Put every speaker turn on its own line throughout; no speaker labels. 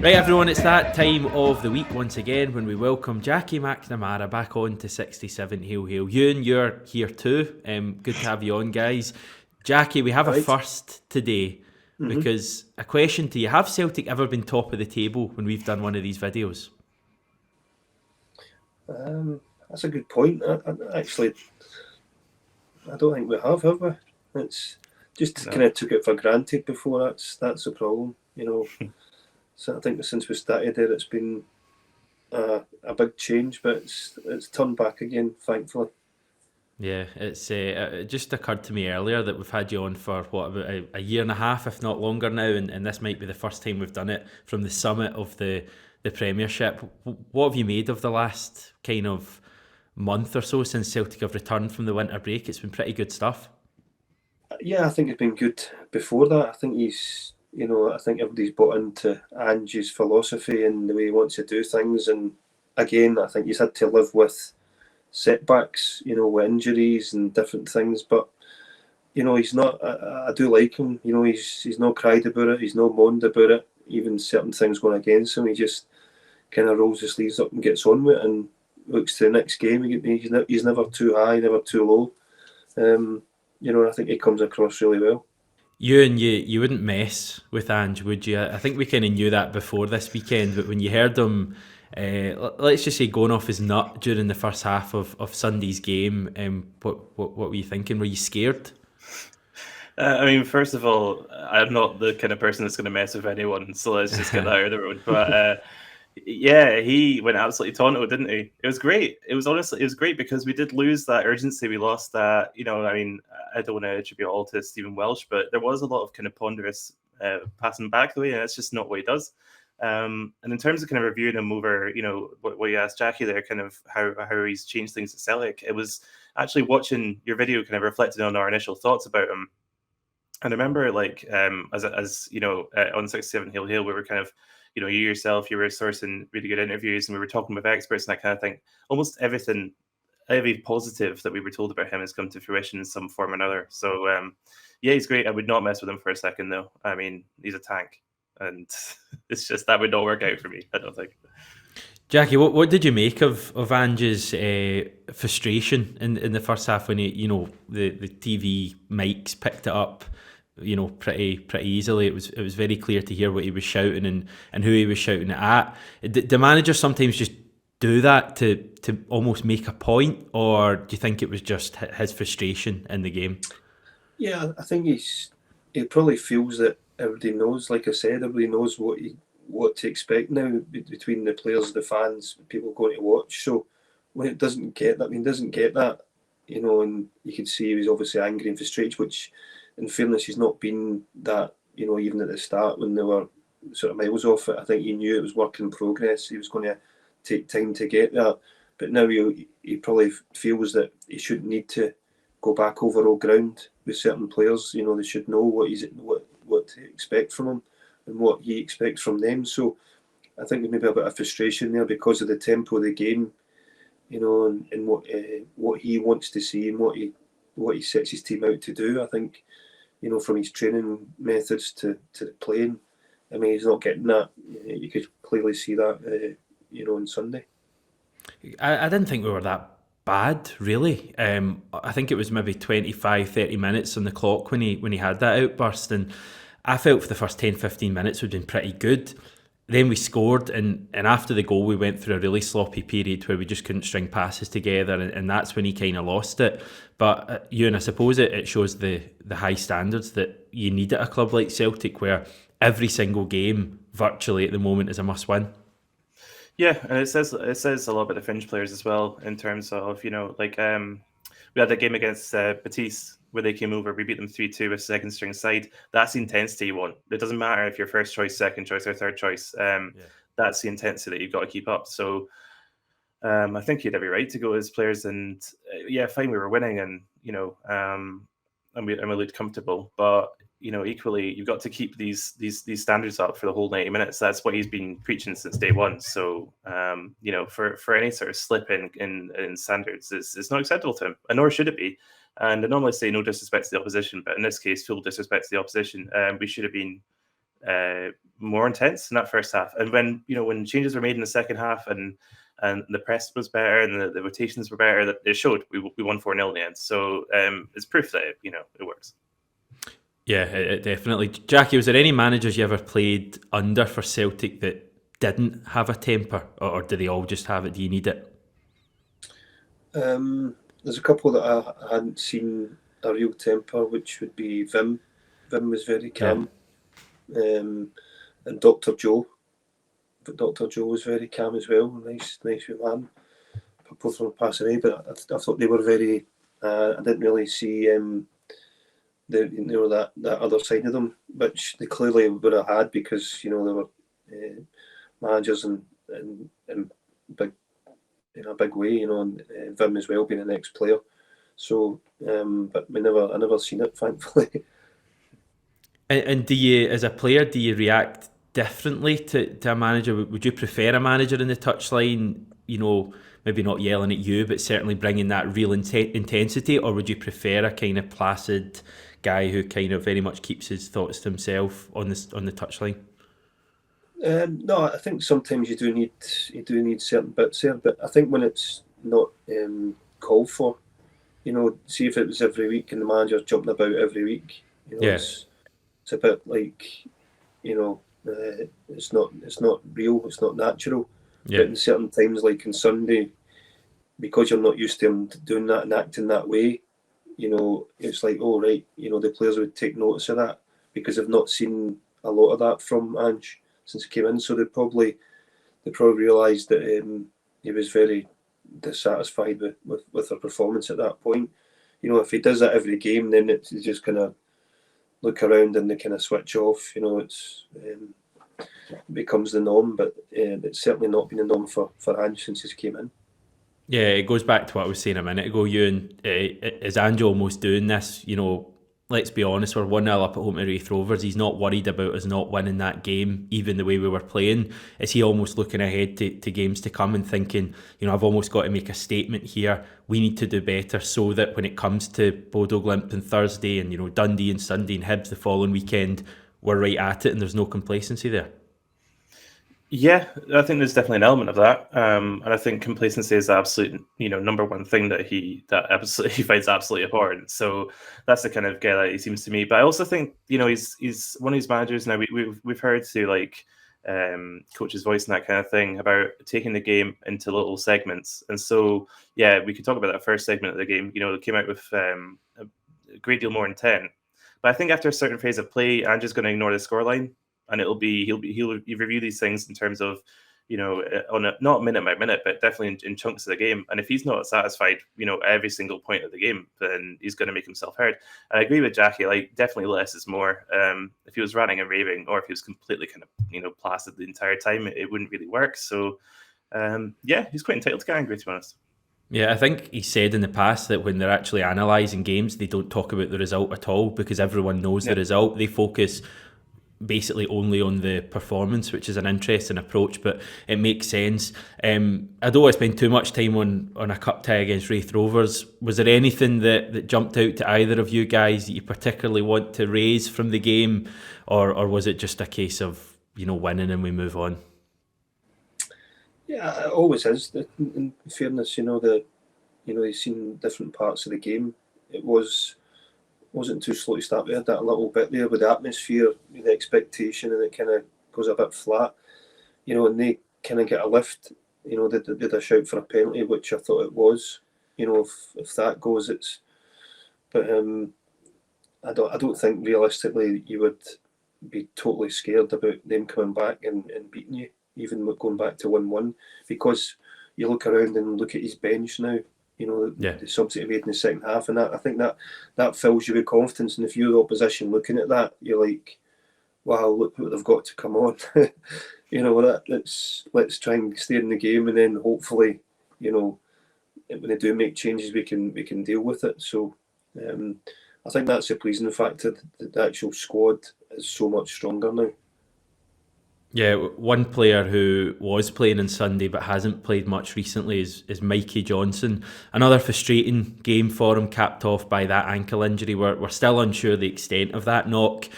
Right, everyone, it's that time of the week once again when we welcome Jackie McNamara back on to 67 Hail Hail. Ewan, you're here too. Good to have you on, guys. Jackie, we have a first today because a question to you. Have Celtic ever been top of the table when we've done one of these videos?
That's a good point. Actually, I don't think we have we? It's just kind of took it for granted before. That's the problem, So I think since we started there, it's been a big change, but it's turned back again, thankfully.
Yeah, it's it just occurred to me earlier that we've had you on for about a year and a half, if not longer now, and this might be the first time we've done it from the summit of the Premiership. What have you made of the last kind of month or so since Celtic have returned from the winter break? It's been pretty good stuff.
Yeah, I think it's been good before that. I think I think everybody's bought into Ange's philosophy and the way he wants to do things. And again, I think he's had to live with setbacks, with injuries and different things. But he's not. I do like him. He's not cried about it. He's not moaned about it. Even certain things going against him, he just kind of rolls his sleeves up and gets on with it and looks to the next game. He's never too high, never too low. I think he comes across really well.
You wouldn't mess with Ange, would you? I think we kind of knew that before this weekend, but when you heard him, let's just say going off his nut during the first half of Sunday's game, what were you thinking? Were you scared?
I mean, first of all, I'm not the kind of person that's going to mess with anyone, so let's just get that out of the road. But yeah, he went absolutely tonto, didn't he? It was great. It was great because we did lose that urgency. We lost that, I mean, I don't want to attribute all to Stephen Welsh, but there was a lot of kind of ponderous passing back the way, and that's just not what he does. And in terms of kind of reviewing him over, what you asked Jackie there, kind of how he's changed things at Celtic, it was actually watching your video kind of reflected on our initial thoughts about him. And I remember, like, as on 67 Hail Hail, we were kind of, you yourself, you were sourcing really good interviews, and we were talking with experts and that kind of thing. Almost every positive that we were told about him has come to fruition in some form or another. So, yeah, he's great. I would not mess with him for a second, though. I mean, he's a tank, and it's just that would not work out for me, I don't think.
Jackie, what did you make of Ange's frustration in the first half when he, the TV mics picked it up, pretty easily? It was very clear to hear what he was shouting and who he was shouting it at. Do managers sometimes just do that to almost make a point, or do you think it was just his frustration in the game?
Yeah, I think he probably feels that everybody knows. Like I said, everybody knows what to expect now between the players, the fans, people going to watch. So when it doesn't get that, and you could see he was obviously angry and frustrated, which in fairness, he's not been that, even at the start when they were sort of miles off it. I think he knew it was work in progress. He was going to take time to get that. But now he probably feels that he shouldn't need to go back over old ground with certain players. They should know what to expect from him and what he expects from them. So I think there may be a bit of frustration there because of the tempo of the game, and what he wants to see and what he sets his team out to do. I think, from his training methods to the playing, I mean, he's not getting that. You could clearly see that, on Sunday.
I didn't think we were that bad, really. I think it was maybe 25, 30 minutes on the clock when he had that outburst, and I felt for the first 10, 15 minutes we'd been pretty good. Then we scored, and after the goal, we went through a really sloppy period where we just couldn't string passes together, and that's when he kind of lost it. But I suppose it shows the high standards that you need at a club like Celtic, where every single game, virtually at the moment, is a must-win.
Yeah, and it says a lot about the fringe players as well in terms of, we had a game against Batiste where they came over, we beat them 3-2 with second string side. That's the intensity you want. It doesn't matter if you're first choice, second choice, or third choice. That's the intensity that you've got to keep up. So I think he had every right to go as players, and fine, we were winning, and and we looked comfortable, but equally you've got to keep these standards up for the whole 90 minutes. That's what he's been preaching since day one. So for any sort of slip in standards, it's not acceptable to him, and nor should it be. And I normally say no disrespect to the opposition, but in this case, full disrespect to the opposition. We should have been more intense in that first half. And when changes were made in the second half and the press was better and the rotations were better, that it showed. We won 4-0 in the end. So it's proof that it works.
Yeah, it definitely. Jackie, was there any managers you ever played under for Celtic that didn't have a temper, or do they all just have it? Do you need it?
There's a couple that I hadn't seen a real temper, which would be Vim. Vim was very calm. Yeah. And Dr. Joe. But Dr. Joe was very calm as well. Nice man. Both of them passing away, but I thought they were very. I didn't really see that other side of them, which they clearly would have had because they were managers and big in a big way, and Vim as well being an ex-player. So, but I never seen it, thankfully.
And do you, as a player, do you react differently to a manager? Would you prefer a manager in the touchline, maybe not yelling at you, but certainly bringing that real intensity, or would you prefer a kind of placid guy who kind of very much keeps his thoughts to himself on the touchline?
No, I think sometimes you do need certain bits there, but I think when it's not called for, see if it was every week and the manager's jumping about every week, it's a bit like, it's not real, it's not natural. Yeah. But in certain times, like on Sunday, because you're not used to him doing that and acting that way, it's like, oh right, the players would take notice of that because they've not seen a lot of that from Ange since he came in. So they probably realised that he was very dissatisfied with their performance at that point. If he does that every game, then it's just kind of look around and they kind of switch off. It becomes the norm, but it's certainly not been the norm for Ange since he came in.
Yeah, it goes back to what I was saying a minute ago, Ewan. Is Ange almost doing this? Let's be honest, we're 1-0 up at home to Wraith Rovers. He's not worried about us not winning that game, even the way we were playing. Is he almost looking ahead to games to come and thinking, I've almost got to make a statement here. We need to do better so that when it comes to Bodo Glimt on Thursday and, Dundee and Sunday and Hibs the following weekend, we're right at it and there's no complacency there?
Yeah, I think there's definitely an element of that, and I think complacency is the absolute, number one thing that he finds absolutely abhorrent. So that's the kind of guy that he seems to me. But I also think, he's one of these managers now. We've heard to like coach's voice and that kind of thing about taking the game into little segments. And so yeah, we could talk about that first segment of the game. It came out with a great deal more intent. But I think after a certain phase of play, Andrew's going to ignore the scoreline. And he'll review these things in terms of, not minute by minute, but definitely in chunks of the game. And if he's not satisfied, every single point of the game, then he's going to make himself heard. And I agree with Jackie, like definitely less is more. If he was ranting and raving, or if he was completely kind of, placid the entire time, it wouldn't really work. So, he's quite entitled to get angry, to be honest.
Yeah, I think he said in the past that when they're actually analysing games, they don't talk about the result at all because everyone knows the result. They focus basically only on the performance, which is an interesting approach, but it makes sense. I don't want to spend too much time on a cup tie against Wraith Rovers. Was there anything that jumped out to either of you guys that you particularly want to raise from the game, or was it just a case of winning and we move on?
Yeah, it always is. In fairness, you've seen different parts of the game. It wasn't too slow to start. We had that a little bit there with the atmosphere, the expectation, and it kind of goes a bit flat, and they kind of get a lift. They did a shout for a penalty, which I thought it was. If that goes, it's. But I don't think realistically you would be totally scared about them coming back and beating you, even going back to 1-1, because you look around and look at his bench now. The subs that he made in the second half, and I think that fills you with confidence. And if you're the opposition looking at that, you're like, wow, look what they've got to come on. Let's try and stay in the game, and then hopefully, when they do make changes, we can deal with it. So I think that's a pleasing factor. The actual squad is so much stronger now.
Yeah, one player who was playing on Sunday but hasn't played much recently is Mikey Johnson. Another frustrating game for him, capped off by that ankle injury. We're still unsure the extent of that knock.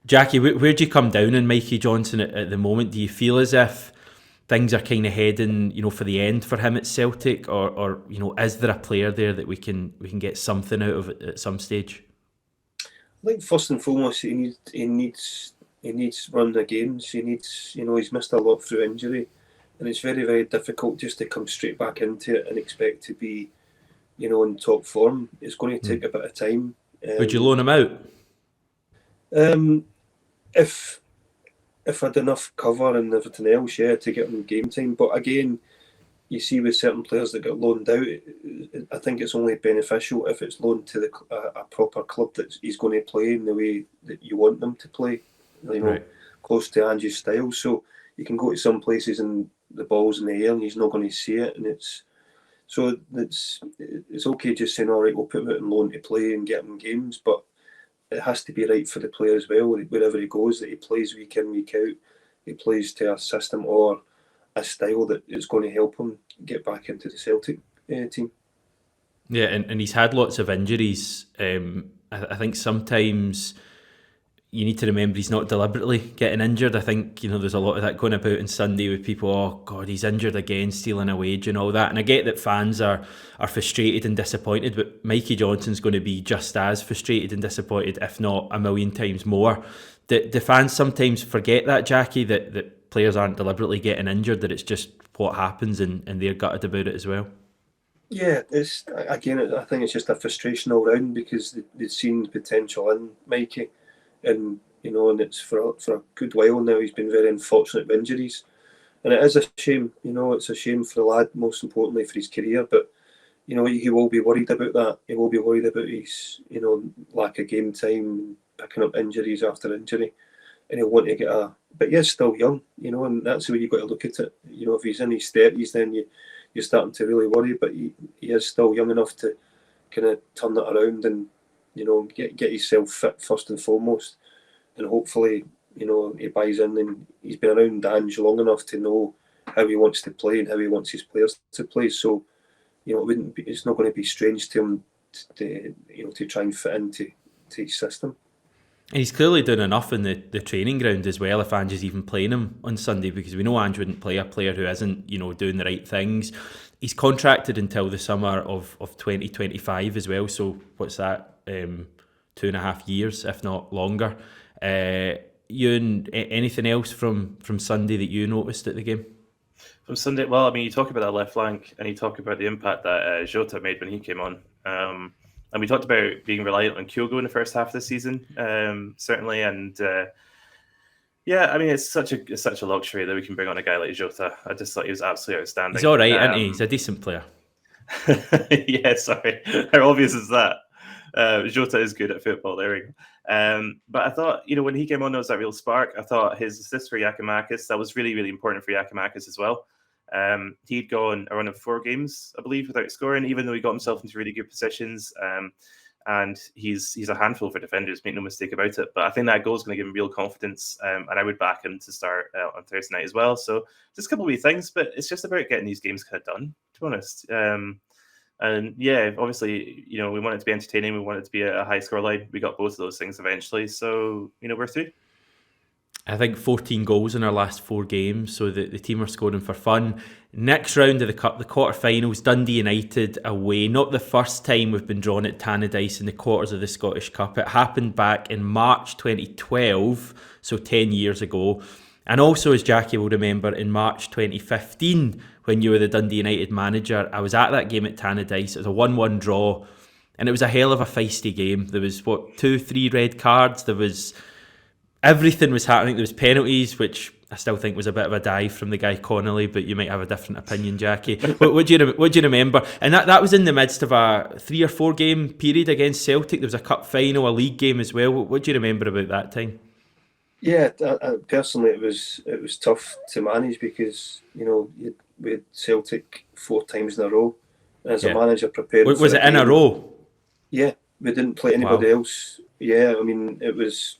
Jackie, where do you come down on Mikey Johnson at the moment? Do you feel as if things are kind of heading, for the end for him at Celtic, or is there a player there that we can get something out of at some stage?
I think first and foremost, he needs run the games. He needs, he's missed a lot through injury, and it's very, very difficult just to come straight back into it and expect to be, in top form. It's going to take a bit of time.
Would you loan him out?
If I had enough cover and everything else, yeah, to get him game time. But again, you see with certain players that get loaned out, I think it's only beneficial if it's loaned to a proper club that he's going to play in the way that you want them to play,
Right.
close to Angie's style. So you can go to some places and the ball's in the air and he's not going to see it, and it's okay just saying, all right, we'll put him out on loan to play and get him games, but it has to be right for the player as well. Wherever he goes, that he plays week in, week out, he plays to a system or a style that is going to help him get back into the Celtic team.
Yeah, and he's had lots of injuries. I think sometimes you need to remember he's not deliberately getting injured. I think, there's a lot of that going about on Sunday with people, oh God, he's injured again, stealing a wage and all that. And I get that fans are frustrated and disappointed, but Mikey Johnson's going to be just as frustrated and disappointed, if not a million times more. The fans sometimes forget that, Jackie, that players aren't deliberately getting injured, that it's just what happens, and they're gutted about it as well.
Yeah, I think it's just a frustration all round because they've seen potential in Mikey, and and it's for a good while now he's been very unfortunate with injuries, and it is a shame. It's a shame for the lad, most importantly for his career. But he will be worried about that. He will be worried about his lack of game time, picking up injuries after injury, and he'll want to get a. But he's still young, and that's the way you got to look at it. If he's in his 30s, then you're starting to really worry. But he is still young enough to kind of turn that around and get himself fit first and foremost, and hopefully he buys in, and he's been around Ange long enough to know how he wants to play and how he wants his players to play. So it's not going to be strange to him to try and fit into his system.
And he's clearly doing enough in the training ground as well, if Ange is even playing him on Sunday, because we know Ange wouldn't play a player who isn't, doing the right things. He's contracted until the summer of 2025 as well, so what's that, 2.5 years, if not longer. Ewan, anything else from Sunday that you noticed at the game?
From Sunday, well, I mean, you talk about that left flank and you talk about the impact that Jota made when he came on. And we talked about being reliant on Kyogo in the first half of the season, certainly. And yeah, I mean, it's such a luxury that we can bring on a guy like Jota. I just thought he was absolutely outstanding.
He's all right, isn't he? He's a decent player.
Yeah, sorry. How obvious is that? Jota is good at football. There we go. But I thought, when he came on, there was that real spark. I thought his assist for Giakoumakis, that was really, really important for Giakoumakis as well. He'd gone a run of 4 games, I believe, without scoring, even though he got himself into really good positions. And he's a handful for defenders, make no mistake about it. But I think that goal is going to give him real confidence. And I would back him to start on Thursday night as well. So just a couple of wee things, but it's just about getting these games kind of done, to be honest. And yeah, obviously, we want it to be entertaining. We want it to be a high scoreline. We got both of those things eventually. So, we're through.
I think 14 goals in our last 4 games, so the team are scoring for fun. Next round of the Cup, the quarterfinals, Dundee United away. Not the first time we've been drawn at Tannadice in the quarters of the Scottish Cup. It happened back in March 2012, so 10 years ago. And also, as Jackie will remember, in March 2015, when you were the Dundee United manager, I was at that game at Tannadice. It was a 1-1 draw, and it was a hell of a feisty game. There was, 2-3 red cards. There was... Everything was happening. There was penalties, which I still think was a bit of a dive from the guy Connolly, but you might have a different opinion, Jackie. What do you remember? And that was in the midst of a 3 or 4 game period against Celtic. There was a cup final, a league game as well. What do you remember about that time?
Yeah, personally, it was tough to manage because we had Celtic 4 times in a row. As a manager, prepared.
Was it in a row?
Yeah, we didn't play anybody else. Yeah, I mean, it was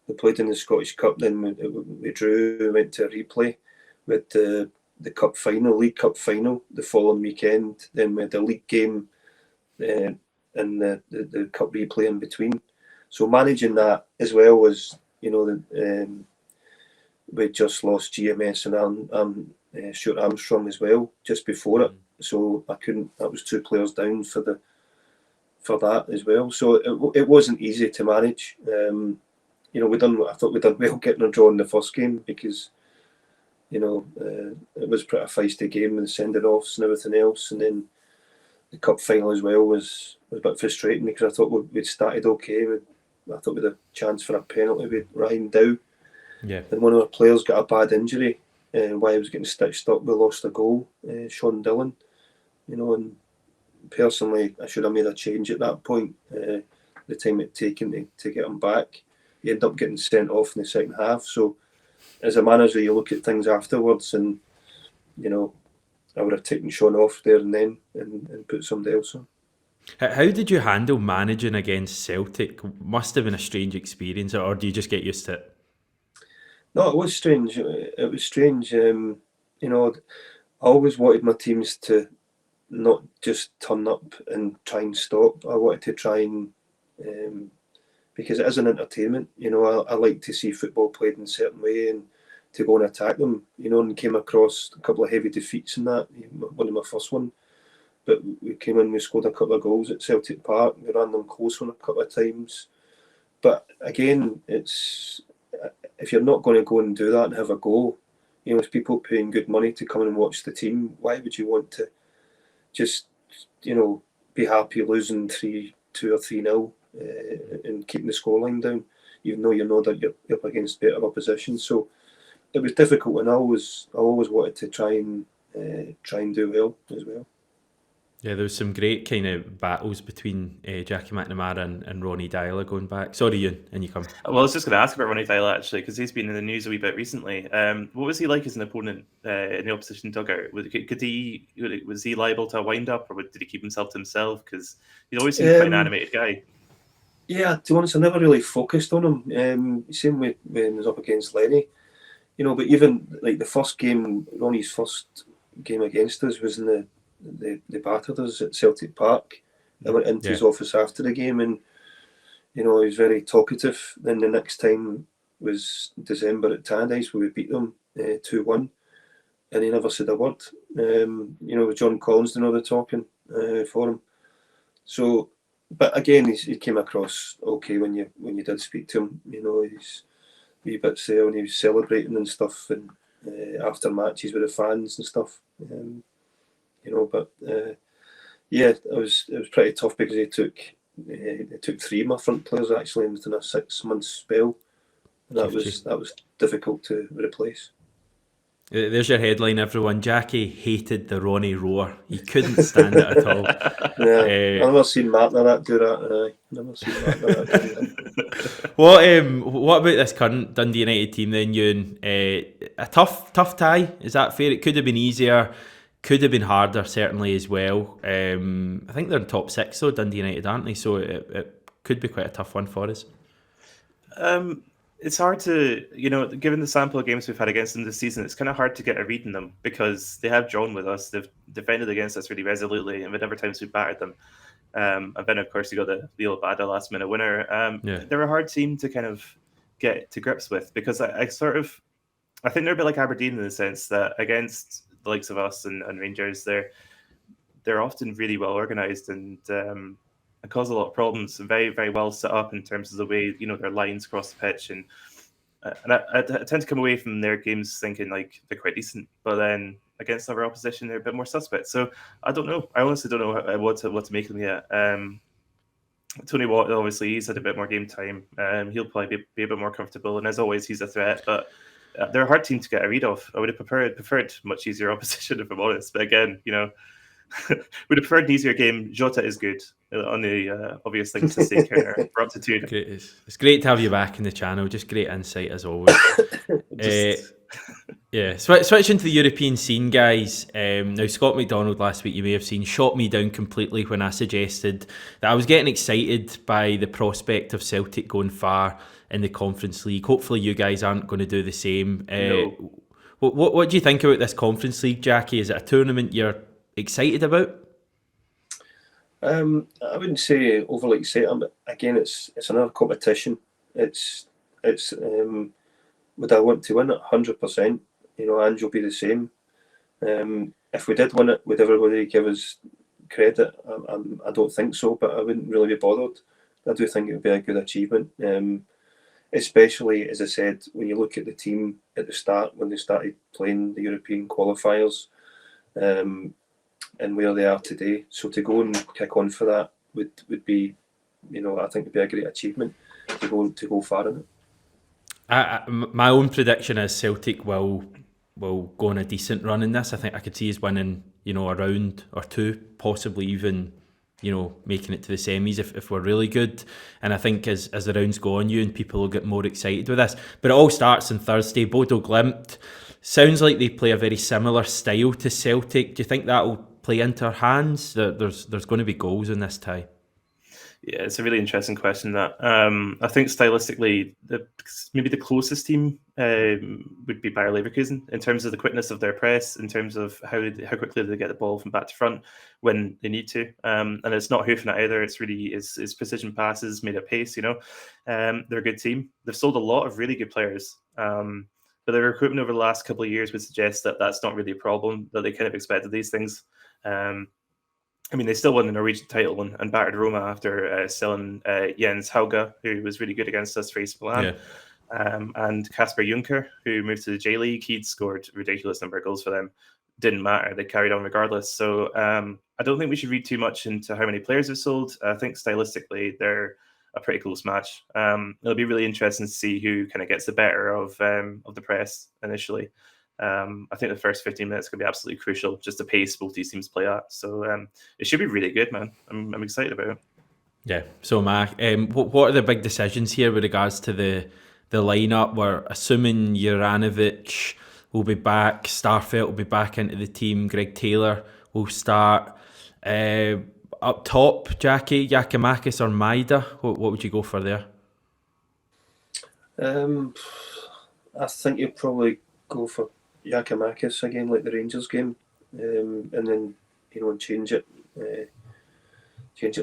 we played in the Scottish Cup, then we drew, we went to a replay with the cup final, League Cup final, the following weekend. Then we had the league game and the cup replay in between. So managing that as well was, we just lost GMS and Stuart Armstrong as well just before it. So I couldn't. That was 2 players down for that as well. So it wasn't easy to manage. I thought we done well getting a draw in the first game because, it was pretty a feisty game with the sending offs and everything else, and then the cup final as well was a bit frustrating because I thought we'd started okay. I thought we had a chance for a penalty with Ryan Dow.
Yeah.
And one of our players got a bad injury while he was getting stitched up. We lost a goal, Sean Dillon. And personally, I should have made a change at that point. The time it taken to get him back, he ended up getting sent off in the second half. So, as a manager, you look at things afterwards, and I would have taken Sean off there and then and put somebody else on.
How did you handle managing against Celtic? Must have been a strange experience, or do you just get used to it?
No, it was strange. It was strange. I always wanted my teams to not just turn up and try and stop. I wanted to try and, because it is an entertainment, I like to see football played in a certain way and to go and attack them, and came across a couple of heavy defeats in that, one of my first one. But we came in, we scored a couple of goals at Celtic Park, we ran them close on a couple of times. But again, it's, if you're not going to go and do that and have a go, there's people paying good money to come in and watch the team. Why would you want to just, be happy losing 3-2 or 3-0 and keeping the scoreline down, even though you know that you're up against better opposition? So it was difficult, and I always wanted to try and do well as well.
Yeah, there was some great kind of battles between Jackie McNamara and Ronnie Dyler going back. Sorry, Ewan, and you come.
Well, I was just going to ask about Ronnie Dyler actually, because he's been in the news a wee bit recently. What was he like as an opponent in the opposition dugout? Was he liable to a wind up, or did he keep himself to himself? Because he's always seemed quite an animated guy.
Yeah, to be honest, I never really focused on him. Same with when he was up against Lenny, But even like the first game, Ronnie's first game against us was in they battered us at Celtic Park. I went into his office after the game, and he was very talkative. Then the next time was December at Tannadice, where we beat them 2-1, and he never said a word. With John Collins doing all the talking for him. So, but again, he came across okay when you did speak to him. He's wee bits there when he was celebrating and stuff, and after matches with the fans and stuff. It was pretty tough because he took 3 of my front players actually within a 6-month spell, and that was difficult to replace.
There's your headline, everyone. Jackie hated the Ronnie roar. He couldn't stand it at all.
Yeah, I've never seen Martin do that. Never seen Martin do that.
What about this current Dundee United team then, Ewan? A tough tie, is that fair? It could have been easier, could have been harder certainly as well. I think they're in top 6 though, Dundee United, aren't they? So it could be quite a tough one for us.
It's hard to, given the sample of games we've had against them this season, it's kind of hard to get a read in them because they have drawn with us. They've defended against us really resolutely, and whenever times we've battered them. And then, of course, you got the Leo Bada last-minute winner. They're a hard team to kind of get to grips with because I think they're a bit like Aberdeen in the sense that against the likes of us and Rangers, they're often really well organised and cause a lot of problems and very, very well set up in terms of the way, their lines across the pitch. And I tend to come away from their games thinking like they're quite decent, but then against other opposition, they're a bit more suspect. So I don't know. I honestly don't know what to make of them yet. Tony Watt, obviously, he's had a bit more game time. He'll probably be a bit more comfortable. And as always, he's a threat. But they're a hard team to get a read of. I would have preferred much easier opposition, if I'm honest. But again, would have preferred an easier game. Jota is good on the obvious thing to say counter. We're up to 2.
Great. It's great to have you back in the channel. Just great insight as always. Switching to the European scene, guys. Now, Scott McDonald last week, you may have seen, shot me down completely when I suggested that I was getting excited by the prospect of Celtic going far in the Conference League. Hopefully you guys aren't going to do the same.
No.
What do you think about this Conference League, Jackie? Is it a tournament you're excited about?
I wouldn't say overly exciting, but again, it's another competition. It's would I want to win it? 100%. Ange will be the same. If we did win it, would everybody give us credit? I don't think so, but I wouldn't really be bothered. I do think it would be a good achievement, especially, as I said, when you look at the team at the start, when they started playing the European qualifiers, and where they are today. So to go and kick on for that would be, I think would be a great achievement to go far in it.
My own prediction is Celtic will go on a decent run in this. I think I could see us winning, a round or two, possibly even, making it to the semis if we're really good. And I think as the rounds go on, people will get more excited with this. But it all starts on Thursday. Bodo Glimt sounds like they play a very similar style to Celtic. Do you think that will play into our hands? There's going to be goals in this tie.
Yeah, it's a really interesting question. That I think stylistically, maybe the closest team would be Bayer Leverkusen in terms of the quickness of their press, in terms of how quickly they get the ball from back to front when they need to, and it's not hoofing it either. It's really is precision passes made at pace. They're a good team. They've sold a lot of really good players, but their recruitment over the last couple of years would suggest that that's not really a problem. That they kind of expected these things. They still won the Norwegian title and battered Roma after selling Jens Hauge, who was really good against us for AC Milan, and Kasper Juncker, who moved to the J League. He'd scored a ridiculous number of goals for them. Didn't matter; they carried on regardless. So I don't think we should read too much into how many players have sold. I think stylistically they're a pretty close match. It'll be really interesting to see who kind of gets the better of the press initially. I think the first 15 minutes could be absolutely crucial, just the pace both these teams play at. So it should be really good, man. I'm excited about it.
Yeah, so am I. What are the big decisions here with regards to the lineup? We're assuming Juranovic will be back, Starfelt will be back into the team, Greg Taylor will start. Up top, Jackie, Giakoumakis or Maeda? What would you go for there?
I think you'd probably go for Giakoumakis again, like the Rangers game, and then change it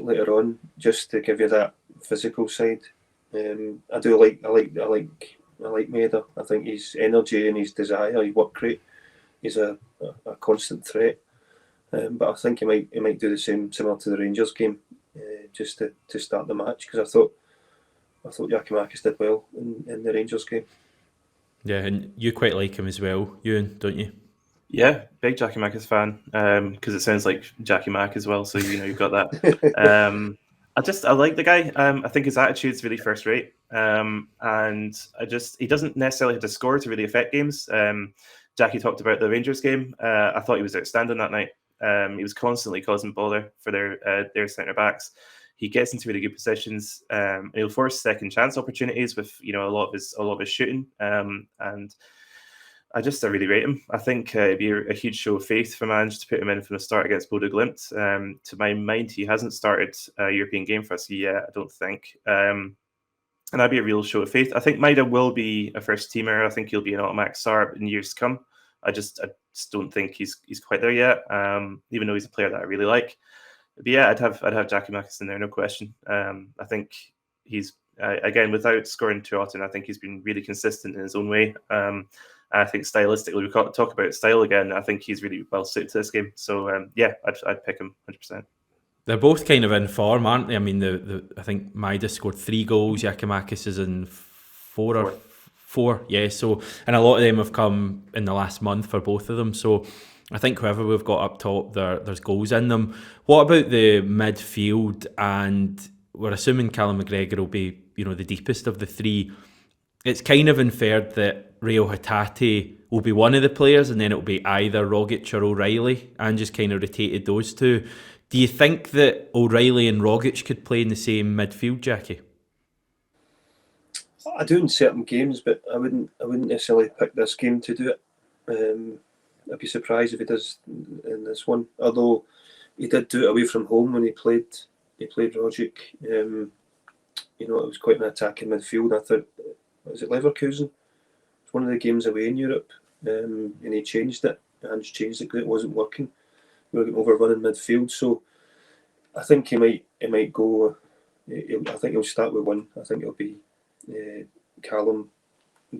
later on, just to give you that physical side. I like Maeda. I think his energy and his desire, his work rate, is a constant threat. But I think he might do the same, similar to the Rangers game, just to start the match, because I thought Giakoumakis did well in the Rangers game.
Yeah,
and you quite like him as well, Ewan, don't you?
Yeah, big Giakoumakis fan, because it sounds like Jackie Mac as well, so you've got that. I like the guy. I think his attitude's really first rate, and he doesn't necessarily have to score to really affect games. Jackie talked about the Rangers game. I thought he was outstanding that night. He was constantly causing bother for their centre backs. He gets into really good positions. He'll force second chance opportunities with a lot of his shooting, and I really rate him. I think it'd be a huge show of faith for Ange to put him in from the start against Bodo Glimt. To my mind, he hasn't started a European game for us yet, I don't think. And that'd be a real show of faith. I think Maeda will be a first teamer. I think he'll be an automatic start in years to come. I just don't think he's quite there yet, even though he's a player that I really like. But yeah, I'd have Giakoumakis in there, no question. I think he's again, without scoring too often, I think he's been really consistent in his own way. I think stylistically, we can't talk about style again. I think he's really well suited to this game. So I'd pick him 100%.
They're both kind of in form, aren't they? I mean, I think Maeda scored 3 goals. Giakoumakis is in 4. Yeah. So, and a lot of them have come in the last month for both of them. So, I think whoever we've got up top, there's goals in them. What about the midfield? And we're assuming Callum McGregor will be, the deepest of the 3. It's kind of inferred that Real Hatate will be one of the players, and then it'll be either Rogic or O'Riley, and just kind of rotated those two. Do you think that O'Riley and Rogic could play in the same midfield, Jackie?
I do in certain games, but I wouldn't necessarily pick this game to do it. I'd be surprised if he does in this one. Although he did do it away from home when he played Rogic. It was quite an attacking midfield. I thought, was it Leverkusen? It's one of the games away in Europe, and he changed it. And changed it because it wasn't working. We were getting overrun in midfield. So I think he might go. I think he'll start with one. I think it'll be Callum,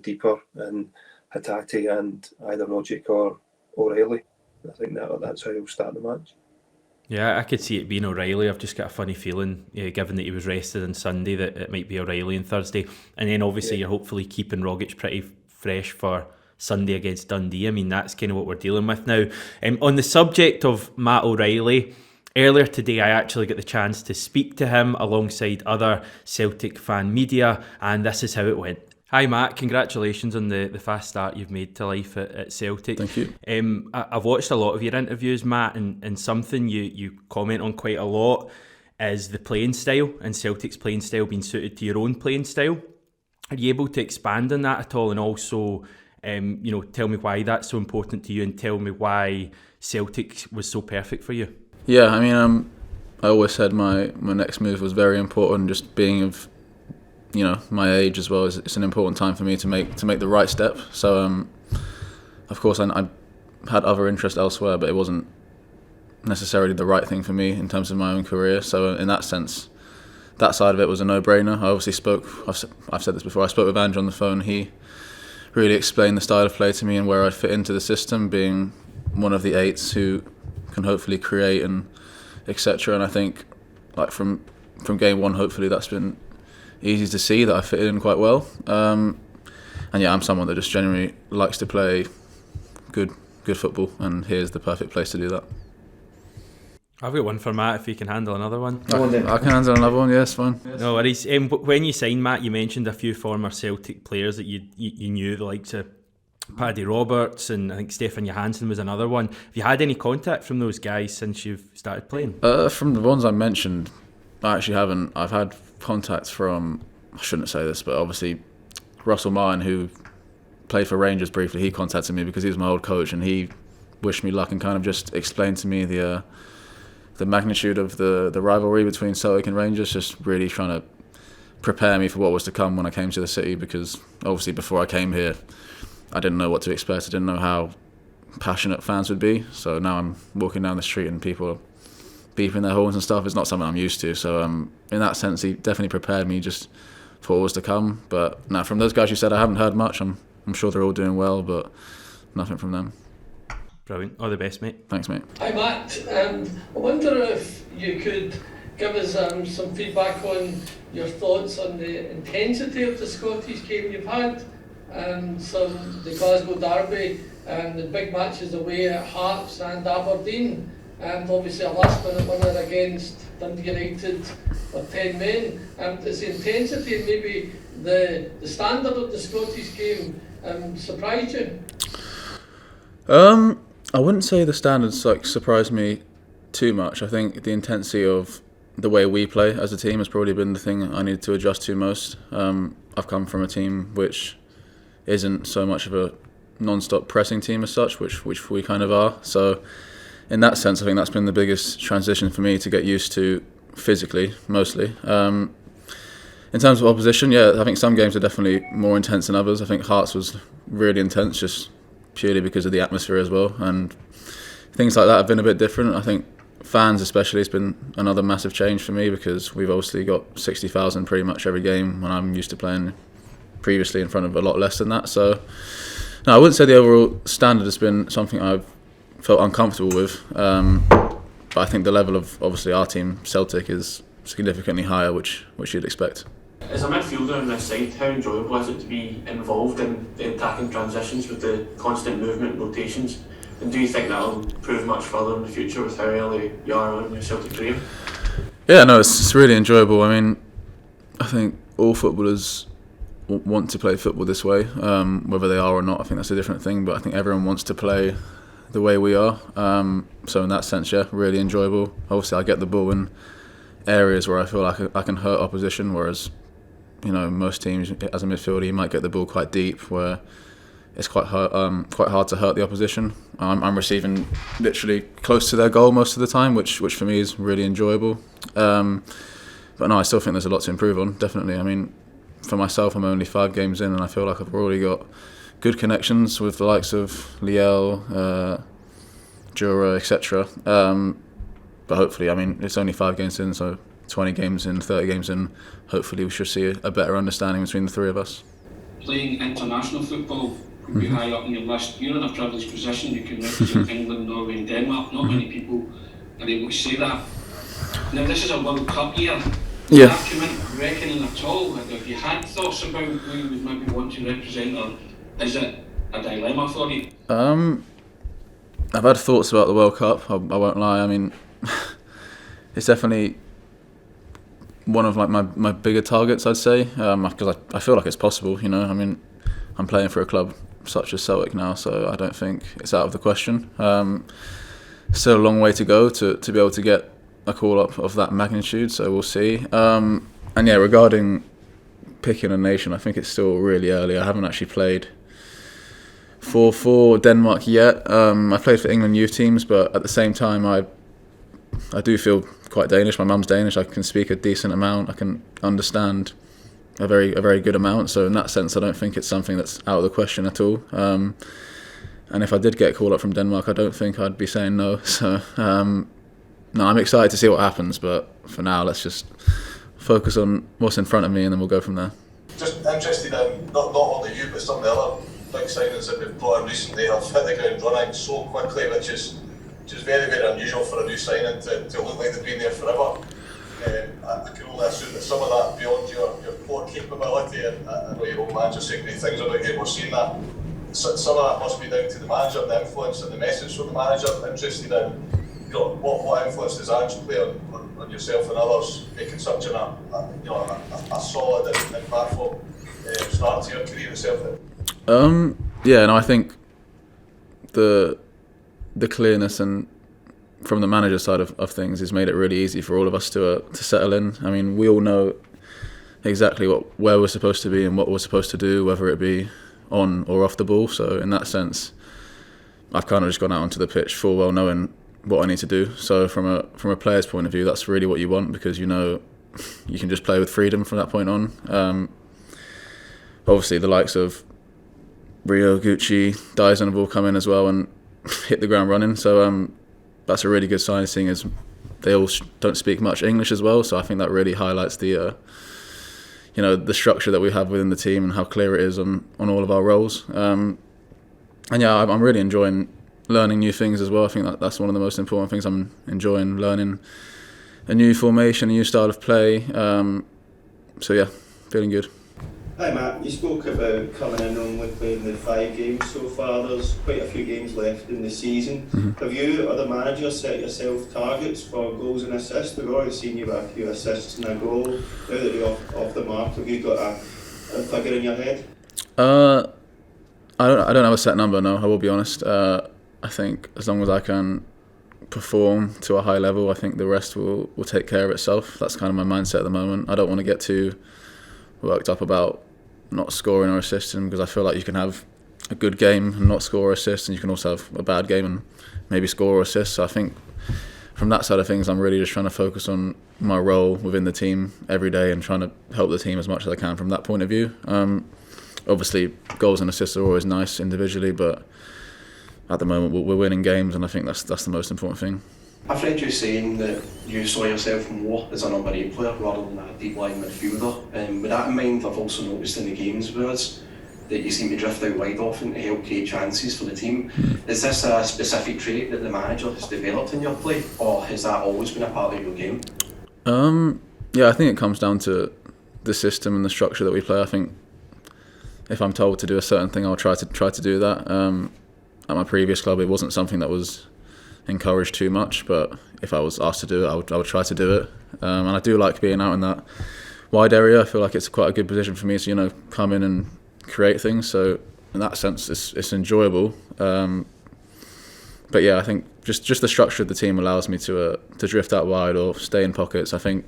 Deeper, and Hatate, and either Rogic or O'Riley. I think that's how he'll start the match.
Yeah, I could see it being O'Riley. I've just got a funny feeling, given that he was rested on Sunday, that it might be O'Riley on Thursday. And then obviously you're hopefully keeping Rogic pretty fresh for Sunday against Dundee. I mean, that's kind of what we're dealing with now. On the subject of Matt O'Riley, earlier today I actually got the chance to speak to him alongside other Celtic fan media, and this is how it went. Hi Matt, congratulations on the fast start you've made to life at Celtic.
Thank you.
I've watched a lot of your interviews, Matt, and something you comment on quite a lot is the playing style, and Celtic's playing style being suited to your own playing style. Are you able to expand on that at all, and also tell me why that's so important to you, and tell me why Celtic was so perfect for you?
Yeah, I mean, I always said my next move was very important, just being of my age as well. It's an important time for me to make the right step. So of course I had other interests elsewhere, but it wasn't necessarily the right thing for me in terms of my own career. So in that sense, that side of it was a no-brainer. I obviously I've said this before, I spoke with Andrew on the phone. He really explained the style of play to me and where I fit into the system, being one of the eights who can hopefully create and etc. And I think like from game one, hopefully that's been easy to see that I fit in quite well. And yeah, I'm someone that just genuinely likes to play good football, and here's the perfect place to do that.
I've got one for Matt if you can handle another one.
I can handle another one, yes, fine.
No worries. When you signed, Matt, you mentioned a few former Celtic players that you knew, the likes of Paddy Roberts, and I think Stefan Johansson was another one. Have you had any contact from those guys since you've started playing?
From the ones I mentioned, I actually haven't. I've had contact from, I shouldn't say this, but obviously Russell Martin, who played for Rangers briefly, he contacted me because he was my old coach, and he wished me luck and kind of just explained to me the magnitude of the rivalry between Celtic and Rangers, just really trying to prepare me for what was to come when I came to the city, because obviously before I came here I didn't know what to expect. I didn't know how passionate fans would be, so now I'm walking down the street and people are beeping their horns and stuff. It's not something I'm used to, so in that sense he definitely prepared me just for what was to come. But now from those guys you said, I haven't heard much. I'm sure they're all doing well, but nothing from them.
Brilliant. All the best, mate.
Thanks, mate.
Hi, Matt. I wonder if you could give us some feedback on your thoughts on the intensity of the Scottish game you've had. The Glasgow Derby, the big matches away at Hearts and Aberdeen, and obviously a last-minute winner against Dundee United with 10 men. Is the intensity and maybe the standard of the Scottish game surprised you?
I wouldn't say the standards surprised me too much. I think the intensity of the way we play as a team has probably been the thing I needed to adjust to most. I've come from a team which isn't so much of a non-stop pressing team as such, which we kind of are. So in that sense, I think that's been the biggest transition for me to get used to physically, mostly. In terms of opposition, yeah, I think some games are definitely more intense than others. I think Hearts was really intense, just purely because of the atmosphere as well, and things like that have been a bit different. I think fans especially has been another massive change for me, because we've obviously got 60,000 pretty much every game, when I'm used to playing previously in front of a lot less than that. So no, I wouldn't say the overall standard has been something I've felt uncomfortable with, but I think the level of obviously our team, Celtic, is significantly higher, which you'd expect.
As a midfielder on this side, how enjoyable is it to be involved in the attacking transitions with the constant movement and rotations? And do you think that'll improve much further in the future with how early you are on your Celtic career?
Yeah, no, it's really enjoyable. I mean, I think all footballers want to play football this way, whether they are or not. I think that's a different thing, but I think everyone wants to play the way we are. So in that sense, yeah, really enjoyable. Obviously, I get the ball in areas where I feel like I can hurt opposition, whereas most teams, as a midfielder, you might get the ball quite deep, where it's quite hard to hurt the opposition. I'm receiving literally close to their goal most of the time, which for me is really enjoyable. But no, I still think there's a lot to improve on, definitely. I mean, for myself, I'm only 5 games in, and I feel like I've already got good connections with the likes of Liel, Jura, etc. But hopefully, I mean, it's only 5 games in, so 20 games in, 30 games in, hopefully we should see a better understanding between the three of us.
Playing international football would be high up on your list. You're in a privileged position. You can represent England, Norway and Denmark. Not many people are able to say that. Now this is a World Cup year.
Yeah.
That come into reckoning at all? Have you had thoughts about who you would maybe want to represent, or is it a dilemma for you?
I've had thoughts about the World Cup, I won't lie. I mean, it's definitely one of like my bigger targets, I'd say, because I feel like it's possible, you know. I mean, I'm playing for a club such as Celtic now, so I don't think it's out of the question. Still a long way to go to be able to get a call up of that magnitude, so we'll see. And yeah, regarding picking a nation, I think it's still really early. I haven't actually played for Denmark yet. I played for England youth teams, but at the same time I do feel quite Danish. My mum's Danish. I can speak a decent amount. I can understand a very good amount. So in that sense, I don't think it's something that's out of the question at all. And if I did get called up from Denmark, I don't think I'd be saying no. So no, I'm excited to see what happens. But for now, let's just focus on what's in front of me, and then we'll go from there.
Just interested in not only you, but some of the other big signings that we've brought in recently have hit the ground running so quickly, which is very, very unusual for a new signing to look like they've been there forever. I can only assume that some of that beyond your core capability, and I know your old manager saying great things about you, we're seeing that. Some of that must be down to the manager and the influence and the message from the manager. I'm interested in what influence does Ange play on yourself and others making such a solid and impactful start to your career at Celtic?
Yeah, no, I think the clearness and from the manager side of things has made it really easy for all of us to settle in. I mean, we all know exactly where we're supposed to be and what we're supposed to do, whether it be on or off the ball. So in that sense, I've kind of just gone out onto the pitch full well knowing what I need to do. So from a player's point of view, that's really what you want, because you know you can just play with freedom from that point on. Obviously, the likes of Rio, Gucci, Dyson have all come in as well and hit the ground running. So that's a really good sign, seeing as they all don't speak much English as well. So I think that really highlights the the structure that we have within the team and how clear it is on all of our roles. And yeah, I'm really enjoying learning new things as well. I think that's one of the most important things. I'm enjoying learning a new formation, a new style of play. So yeah, feeling good.
Hi Matt, you spoke about coming in only playing the 5 games so far. There's quite a few games left in the season. Mm-hmm. Have you or the manager set yourself targets for goals and assists? We've already seen you with a few assists and a goal. Now that you're off the mark, have you got a figure in your head?
I don't have a set number, no, I will be honest. I think as long as I can perform to a high level, I think the rest will take care of itself. That's kind of my mindset at the moment. I don't want to get too worked up about not scoring or assisting, because I feel like you can have a good game and not score or assist, and you can also have a bad game and maybe score or assist. So I think from that side of things, I'm really just trying to focus on my role within the team every day and trying to help the team as much as I can from that point of view. Obviously, goals and assists are always nice individually, but at the moment we're winning games, and I think that's the most important thing.
I've read you saying that you saw yourself more as a number 8 player rather than a deep line midfielder. With that in mind, I've also noticed in the games with us that you seem to drift out wide often to help create chances for the team. Is this a specific trait that the manager has developed in your play, or has that always been a part of your game?
Yeah, I think it comes down to the system and the structure that we play. I think if I'm told to do a certain thing, I'll try to do that. At my previous club, it wasn't something that was encouraged too much, but if I was asked to do it, I would try to do it. And I do like being out in that wide area. I feel like it's quite a good position for me to come in and create things. So in that sense, it's enjoyable. But yeah, I think just the structure of the team allows me to drift out wide or stay in pockets. I think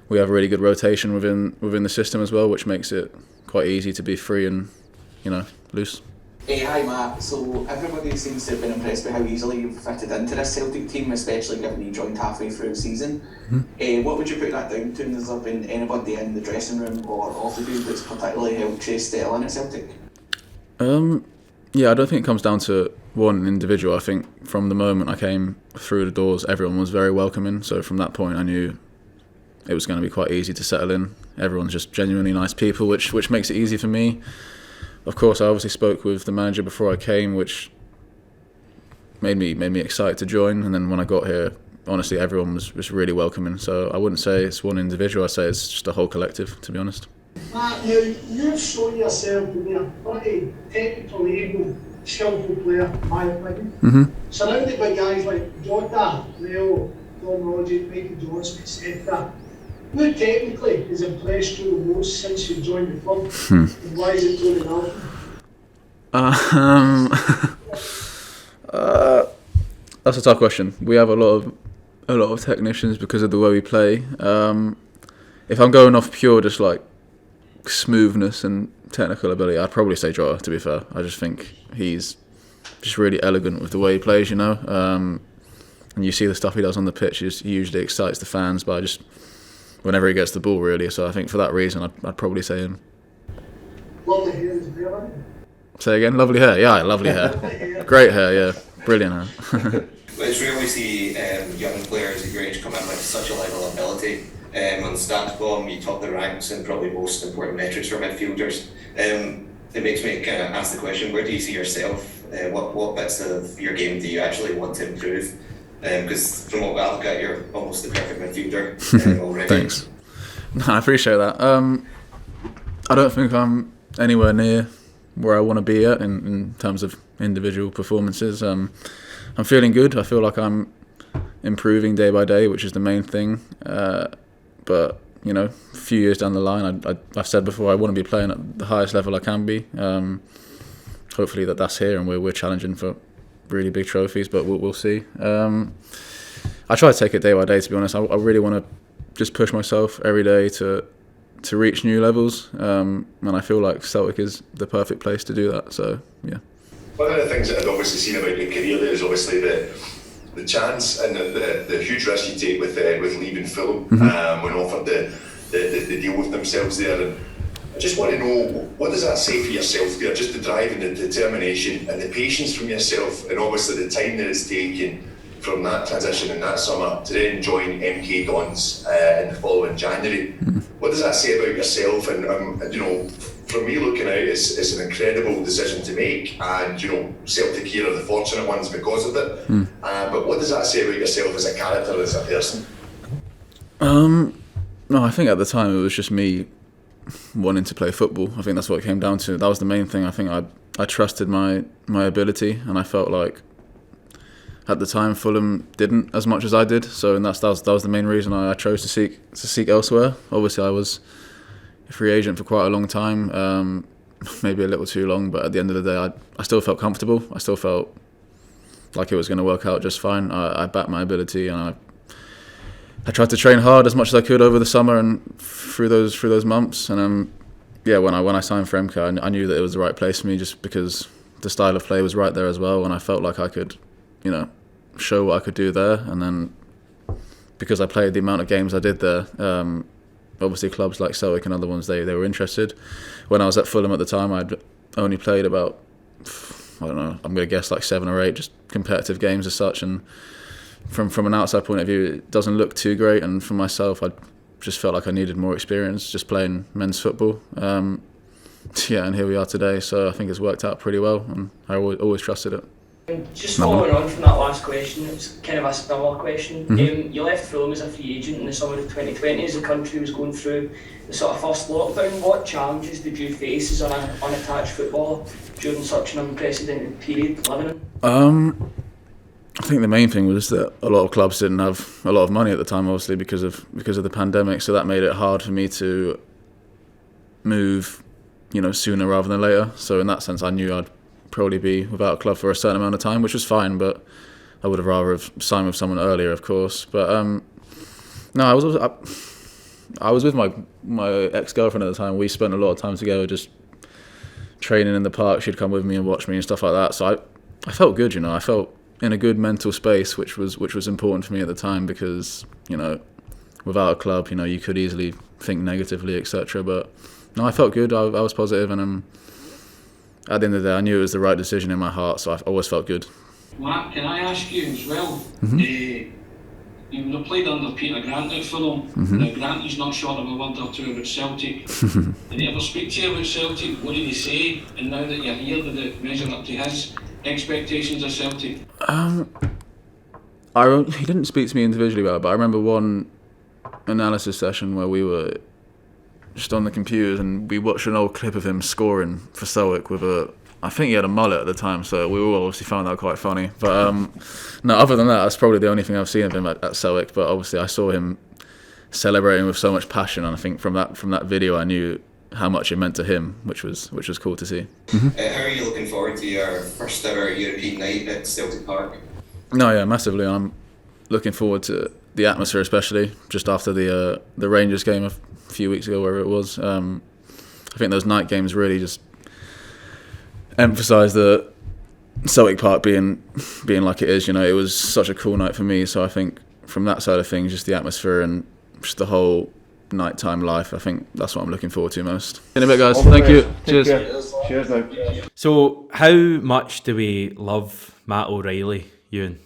we have a really good rotation within the system as well, which makes it quite easy to be free and loose.
Hey, hi Matt. So everybody seems to have been impressed with how easily you've fitted into this Celtic team, especially given you joined halfway through the season. Mm-hmm. What would you put that down to? And has there been anybody in the dressing room or off the field that's particularly helped you settle in at Celtic?
Yeah, I don't think it comes down to one individual. I think from the moment I came through the doors, everyone was very welcoming. So from that point, I knew it was going to be quite easy to settle in. Everyone's just genuinely nice people, which makes it easy for me. Of course, I obviously spoke with the manager before I came, which made me excited to join. And then when I got here, honestly, everyone was really welcoming. So I wouldn't say it's one individual. I'd say it's just a whole collective, to be honest.
Matt, you've shown yourself to be a pretty technical able, skillful player, in my opinion.
Mm-hmm.
Surrounded by guys like Jota, Leo, Don Rodgers, Michael Johnson, etc. Who technically has impressed you the most since you joined the club? And why is it Tony Nelson?
That's a tough question. We have a lot of technicians because of the way we play. If I'm going off pure just like smoothness and technical ability, I'd probably say Jota, to be fair. I just think he's just really elegant with the way he plays, you know. And you see the stuff he does on the pitch, he usually excites the fans by just whenever he gets the ball, really. So I think for that reason, I'd probably say him.
Lovely hair as well.
Say again? Lovely hair? Yeah, lovely hair. Great hair, yeah. Brilliant hair.
It's rare we see young players at your age come in with such a level of ability. On StatsBomb, you top the ranks and probably most important metrics for midfielders. It makes me kind of ask the question, where do you see yourself? What bits of your game do you actually want to improve? Because from what I look at, you're almost the perfect midfielder already.
Thanks. No, I appreciate that. I don't think I'm anywhere near where I want to be at in terms of individual performances. I'm feeling good. I feel like I'm improving day by day, which is the main thing. But you know, a few years down the line, I've said before, I want to be playing at the highest level I can be. Hopefully that's here, and we're challenging for really big trophies, but we'll see. I try to take it day by day, to be honest. I really want to just push myself every day to reach new levels, and I feel like Celtic is the perfect place to do that. So yeah.
One of the things that I've obviously seen about your career there is obviously the chance and the huge risk you take with leaving Fulham when offered the deal with themselves there. And I just want to know, what does that say for yourself there? Just the drive and the determination and the patience from yourself, and obviously the time that it's taken from that transition in that summer to then join MK Dons in the following January. What does that say about yourself? And you know, from me looking out, it's an incredible decision to make, and you know, Celtic here are the fortunate ones because of it. But what does that say about yourself as a character, as a person?
No, I think at the time it was just me wanting to play football. I think that's what it came down to. That was the main thing. I think I trusted my ability, and I felt like at the time Fulham didn't as much as I did. So, and that was the main reason I chose to seek elsewhere. Obviously, I was a free agent for quite a long time, maybe a little too long. But at the end of the day, I still felt comfortable. I still felt like it was going to work out just fine. I backed my ability, and I tried to train hard as much as I could over the summer and through those months. And yeah, when I signed for MK, I knew that it was the right place for me, just because the style of play was right there as well, and I felt like I could, you know, show what I could do there. And then because I played the amount of games I did there, obviously clubs like Celtic and other ones, they were interested. When I was at Fulham at the time, I'd only played about, I don't know, I'm going to guess like 7 or 8 just competitive games as such, and from an outside point of view, it doesn't look too great. And for myself, I just felt like I needed more experience just playing men's football. Yeah, and here we are today. So I think it's worked out pretty well, and I always trusted it.
Just following on from that last question, it's kind of a similar question. You left Fulham as a free agent in the summer of 2020 as the country was going through the sort of first lockdown. What challenges did you face as an unattached footballer during such an unprecedented period living in?
I think the main thing was that a lot of clubs didn't have a lot of money at the time, obviously because of the pandemic. So that made it hard for me to move, you know, sooner rather than later. So in that sense, I knew I'd probably be without a club for a certain amount of time, which was fine. But I would have rather have signed with someone earlier, of course. But no, I was with my ex-girlfriend at the time. We spent a lot of time together, just training in the park. She'd come with me and watch me and stuff like that. So I felt good, you know. I felt in a good mental space, which was important for me at the time, because, you know, without a club, you know, you could easily think negatively, etc. But no, I felt good. I was positive, and at the end of the day, I knew it was the right decision in my heart, so I always felt good.
Matt, can I ask you as well? You would have played under Peter Grant at Fulham. Now, Grant is not short of a word or two about Celtic. Did he ever speak to you about Celtic? What did he say? And now that you're here, did it measure up to his expectations of Celtic?
He didn't speak to me individually about it, but I remember one analysis session where we were just on the computers and we watched an old clip of him scoring for Celtic with I think he had a mullet at the time, so we all obviously found that quite funny. But no, other than that, that's probably the only thing I've seen of him at Celtic. But obviously, I saw him celebrating with so much passion, and I think from that video, I knew how much it meant to him, which was cool to see.
How are you looking forward to your first ever European night at Celtic Park?
No, yeah, massively. I'm looking forward to the atmosphere, especially just after the Rangers game a few weeks ago, wherever it was. I think those night games really just emphasise the Celtic Park being like it is. You know, it was such a cool night for me. So I think from that side of things, just the atmosphere and just the whole nighttime life, I think that's what I'm looking forward to most. In a bit, guys. Thank you. Cheers.
Cheers now.
So, how much do we love Matt O'Riley, Ewan?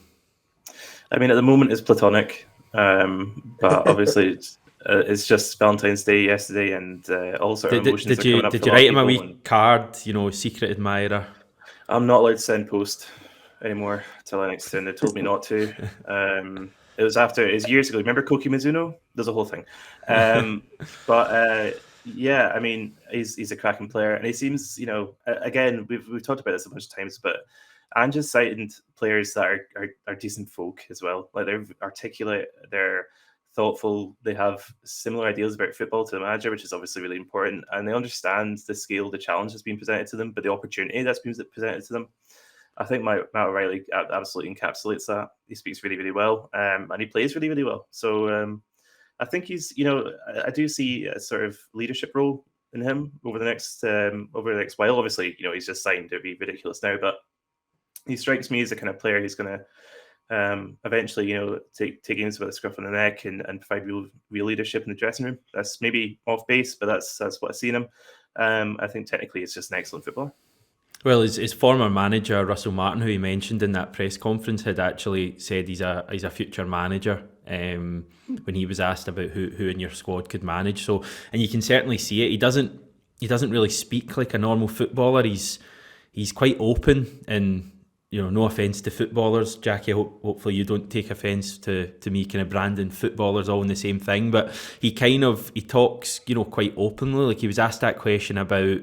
I mean, at the moment it's platonic, but obviously it's just Valentine's Day yesterday, and all sort of emotions are coming up.
Did you write him a wee card, secret admirer?
I'm not allowed to send post anymore till an extent. They told me not to. It was years ago. Remember Koki Mizuno? There's a whole thing. Yeah, I mean, he's a cracking player, and he seems, again, we've talked about this a bunch of times, but Ange's cited players that are decent folk as well. Like, they're articulate, they're thoughtful, they have similar ideas about football to the manager, which is obviously really important, and they understand the scale, the challenge that's been presented to them, but the opportunity that's been presented to them. I think Matt O'Riley absolutely encapsulates that. He speaks really, really well, and he plays really, really well. So I think he's, I do see a sort of leadership role in him over the next while. Obviously, he's just signed. It'd be ridiculous now, but he strikes me as the kind of player who's going to eventually, take games by the scruff of the neck and provide real leadership in the dressing room. That's maybe off base, but that's what I've seen him. I think technically it's just an excellent footballer.
Well, his former manager, Russell Martin, who he mentioned in that press conference, had actually said he's a future manager when he was asked about who in your squad could manage. So, and you can certainly see it. He doesn't really speak like a normal footballer. He's quite open, and no offence to footballers, Jackie. Hopefully you don't take offence to me kind of branding footballers all in the same thing. But he talks quite openly. Like, he was asked that question about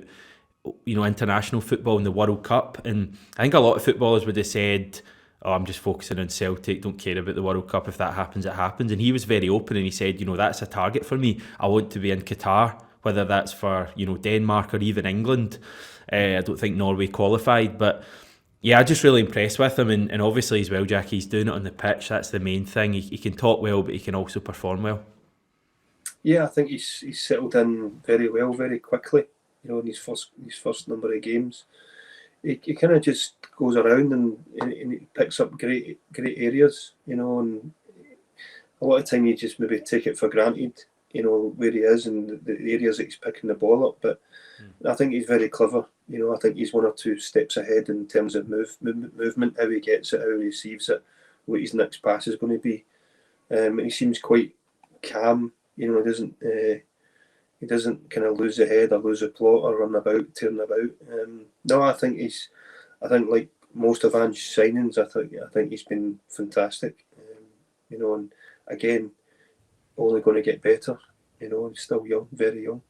international football and the World Cup, and I think a lot of footballers would have said, "Oh, I'm just focusing on Celtic, don't care about the World Cup. If that happens, it happens." And he was very open, and he said, that's a target for me. I want to be in Qatar, whether that's for Denmark or even England. I don't think Norway qualified, but yeah, I'm just really impressed with him, and obviously as well, Jackie, he's doing it on the pitch. That's the main thing. He can talk well, but he can also perform well.
Yeah, I think he's settled in very well, very quickly. In his first number of games, he kind of just goes around and he picks up great areas, and a lot of time you just maybe take it for granted, where he is and the areas that he's picking the ball up. But I think he's very clever. I think he's one or two steps ahead in terms of movement, how he gets it, how he receives it, what his next pass is going to be. And he seems quite calm. He doesn't kind of lose the head or lose the plot or run about, turn about. No, I think like most of Ange's signings, I think he's been fantastic. And again, only going to get better. He's still young, very young.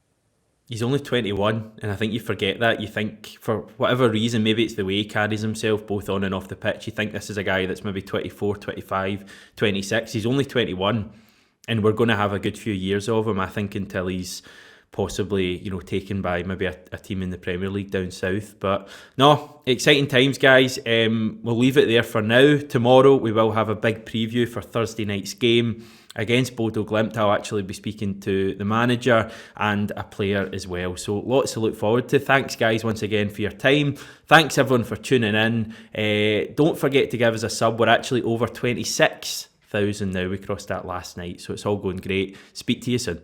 He's only 21, and I think you forget that. You think, for whatever reason, maybe it's the way he carries himself, both on and off the pitch, you think this is a guy that's maybe 24, 25, 26. He's only 21. And we're going to have a good few years of him, I think, until he's possibly, taken by maybe a team in the Premier League down south. But no, exciting times, guys. We'll leave it there for now. Tomorrow we will have a big preview for Thursday night's game against Bodo Glimt. I'll actually be speaking to the manager and a player as well. So lots to look forward to. Thanks, guys, once again for your time. Thanks, everyone, for tuning in. Don't forget to give us a sub. We're actually over 26,000 now. We crossed that last night, so it's all going great. Speak to you soon.